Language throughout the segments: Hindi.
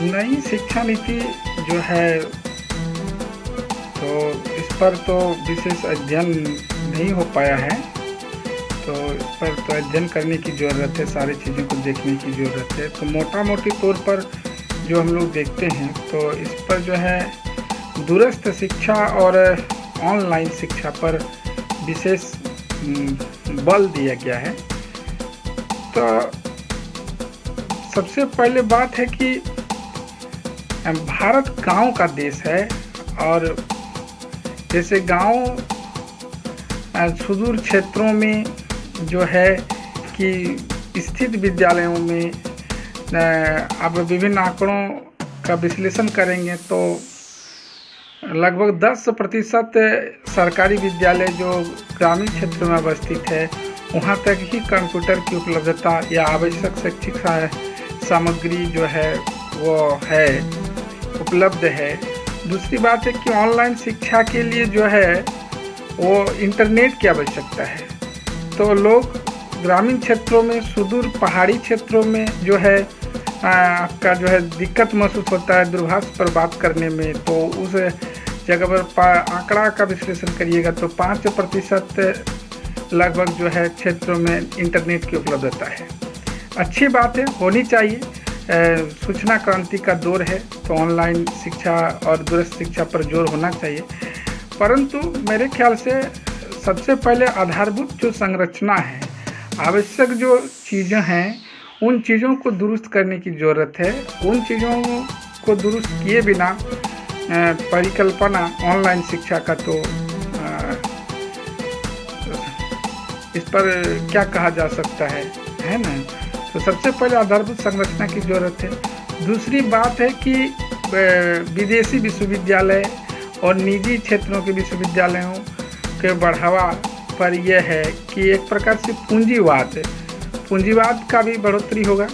नई शिक्षा नीति जो है तो इस पर तो विशेष अध्ययन नहीं हो पाया है, तो इस पर तो अध्ययन करने की ज़रूरत है, सारी चीज़ों को देखने की ज़रूरत है। तो मोटी तौर पर जो हम लोग देखते हैं तो इस पर जो है दूरस्थ शिक्षा और ऑनलाइन शिक्षा पर विशेष बल दिया गया है। तो सबसे पहले बात है कि भारत गांव का देश है, और जैसे गांव सुदूर क्षेत्रों में जो है कि स्थित विद्यालयों में अब विभिन्न आंकड़ों का विश्लेषण करेंगे तो लगभग 10% सरकारी विद्यालय जो ग्रामीण क्षेत्र में अवस्थित है वहाँ तक ही कंप्यूटर की उपलब्धता या आवश्यक शैक्षिक सामग्री जो है वो है उपलब्ध है। दूसरी बात है कि ऑनलाइन शिक्षा के लिए जो है वो इंटरनेट की आवश्यकता है। तो लोग ग्रामीण क्षेत्रों में, सुदूर पहाड़ी क्षेत्रों में जो है आपका जो है दिक्कत महसूस होता है दूरभाष पर बात करने में। तो उस जगह पर आंकड़ा का विश्लेषण करिएगा तो 5% लगभग जो है क्षेत्रों में इंटरनेट की उपलब्धता है। अच्छी बात है, होनी चाहिए। सूचना क्रांति का दौर है तो ऑनलाइन शिक्षा और दूरस्थ शिक्षा पर जोर होना चाहिए, परंतु मेरे ख्याल से सबसे पहले आधारभूत जो संरचना है, आवश्यक जो चीज़ें हैं उन चीज़ों को दुरुस्त करने की ज़रूरत है। उन चीज़ों को दुरुस्त किए बिना परिकल्पना ऑनलाइन शिक्षा का तो इस पर क्या कहा जा सकता है ना। तो सबसे पहले आधारभूत संरचना की ज़रूरत है। दूसरी बात है कि विदेशी विश्वविद्यालय और निजी क्षेत्रों के विश्वविद्यालयों के बढ़ावा पर यह है कि एक प्रकार से पूंजीवाद का भी बढ़ोतरी होगा।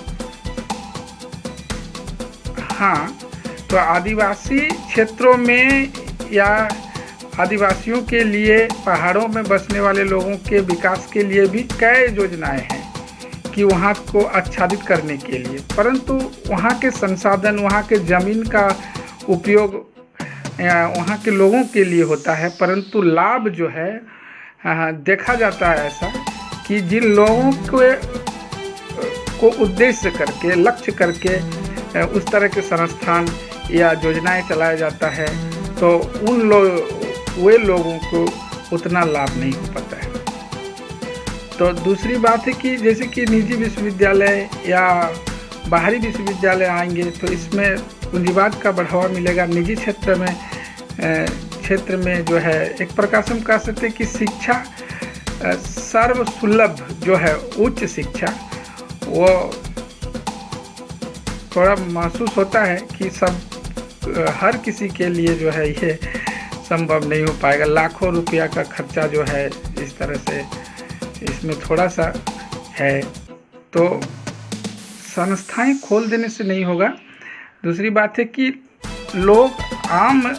हाँ, तो आदिवासी क्षेत्रों में या आदिवासियों के लिए, पहाड़ों में बसने वाले लोगों के विकास के लिए भी कई योजनाएं हैं कि वहाँ को आच्छादित करने के लिए, परंतु वहाँ के संसाधन, वहाँ के ज़मीन का उपयोग वहाँ के लोगों के लिए होता है, परंतु लाभ जो है देखा जाता है ऐसा कि जिन लोगों को उद्देश्य करके, लक्ष्य करके उस तरह के संस्थान या योजनाएं चलाया जाता है तो वे लोगों को उतना लाभ नहीं हो पाता है। तो दूसरी बात है कि जैसे कि निजी विश्वविद्यालय या बाहरी विश्वविद्यालय आएंगे तो इसमें पूंजीवाद का बढ़ावा मिलेगा। निजी क्षेत्र में जो है एक प्रकार से हम कह सकते हैं कि शिक्षा सर्वसुलभ जो है उच्च शिक्षा वो थोड़ा महसूस होता है कि हर किसी के लिए जो है ये संभव नहीं हो पाएगा। लाखों रुपया का खर्चा जो है इस तरह से इसमें थोड़ा सा है, तो संस्थाएं खोल देने से नहीं होगा। दूसरी बात है कि लोग हम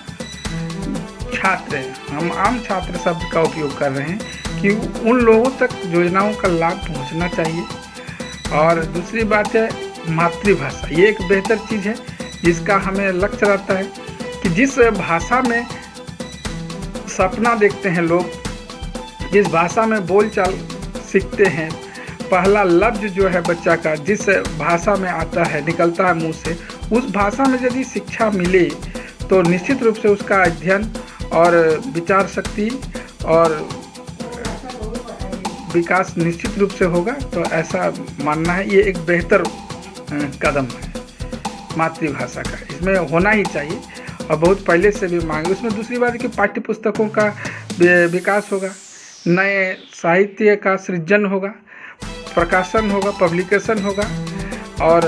आम छात्र शब्द का उपयोग कर रहे हैं कि उन लोगों तक योजनाओं का लाभ पहुंचना चाहिए। और दूसरी बात है मातृभाषा, ये एक बेहतर चीज़ है जिसका हमें लक्ष्य रहता है कि जिस भाषा में सपना देखते हैं लोग, जिस भाषा में बोलचाल सीखते हैं, पहला लफ्ज़ जो है बच्चा का जिस भाषा में आता है, निकलता है मुंह से, उस भाषा में यदि शिक्षा मिले तो निश्चित रूप से उसका अध्ययन और विचार शक्ति और विकास निश्चित रूप से होगा। तो ऐसा मानना है, ये एक बेहतर कदम है मातृभाषा का, इसमें होना ही चाहिए और बहुत पहले से भी मांग। उसमें दूसरी बात है कि पाठ्य पुस्तकों का विकास होगा, नए साहित्य का सृजन होगा, प्रकाशन होगा, पब्लिकेशन होगा और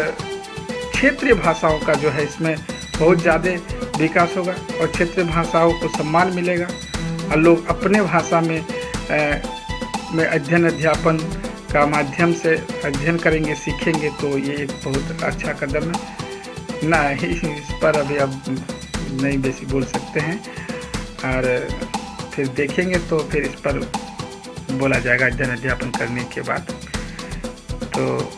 क्षेत्रीय भाषाओं का जो है इसमें बहुत ज़्यादा विकास होगा और क्षेत्रीय भाषाओं को सम्मान मिलेगा और लोग अपने भाषा में अध्ययन का माध्यम से अध्ययन करेंगे, सीखेंगे। तो ये एक बहुत अच्छा कदम है ना। इस पर अभी अब नहीं बेसी बोल सकते हैं और फिर देखेंगे तो फिर इस पर बोला जाएगा अध्ययन अध्यापन करने के बाद। तो